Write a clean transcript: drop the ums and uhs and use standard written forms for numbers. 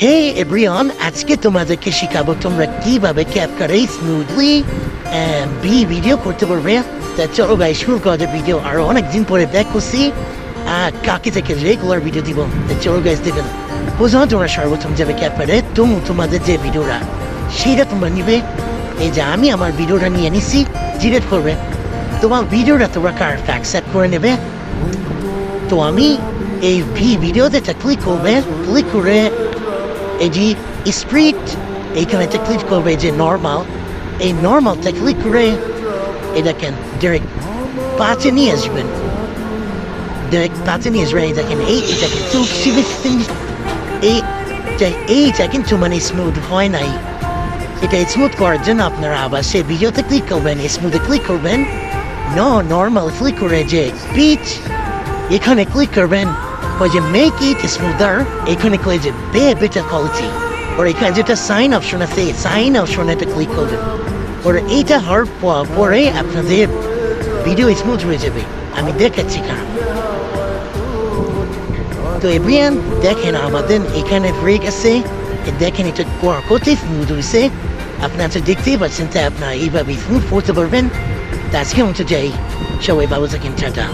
হে everyone, আজকে তোমাদেরকে শিখাবো তোমরা কিভাবে ক্যাপকাটে স্মুথলি ভিডিও করতে পারবে। তা চলো গাই শুরু করা যায় ভিডিও। আর অনেকদিন পরে ব্যাক করছি, কাকে থেকে রেগুলার ভিডিও দিব। তা চলো গাইস দেখেন, প্রথমে তোমরা সর্বপ্রথম যাবে ক্যাপকাটে, তোমাদের যে ভিডিওটা সেইটা তোমরা নিবে। এই যে আমি আমার ভিডিওটা নিয়ে নিছি, ডিলিট করবে। তোমার ভিডিওটা তোমরা কারেক্ট অ্যাকসেপ্ট করে নেবে। তো আমি এই ভিডিওতে ক্লিক করবে, ক্লিক করে এই যে স্প্রিট এইখানে ক্লিক করবে, যে নর্মাল, এই নর্মালটা ক্লিক করে এই দেখেন ডাইরেক্ট পাঁচে নিয়ে আসবেন, ডাইরেক্ট পাঁচে নিয়ে আসবেন। এই দেখেন এইটা কিন্তু এইটা কিন্তু মানে স্মুথ হয় নাই। এটা স্মুথ করার জন্য আপনারা আবার সেই ভিডিওতে ক্লিক করবেন, স্মুথে ক্লিক করবেন, নর্মাল ক্লিক করে যে স্পিচ এখানে ক্লিক করবেন, ওই যে মেক ইট স্মুদার এখানে ক্লিক যে বেটার কোয়ালিটি, ওর এখানে যেটা সাইন অপশন আছে সাইন অপশনে একটা ক্লিক করবেন। ওর এইটা হওয়ার পরে আপনাদের ভিডিও স্মুথ হয়ে যাবে। আমি দেখাচ্ছি কারণ। তো এভরিয়ান দেখেন আমাদের এখানে ব্রেক আছে, দেখেন এটা কত স্মুথ হয়েছে। আপনারা তো দেখতেই পাচ্ছেন, তাই আপনারা এইভাবে স্মুথ করতে পারবেন। তা আজকে মতো যাই, সবাই ভালো থাকেন, টাটা।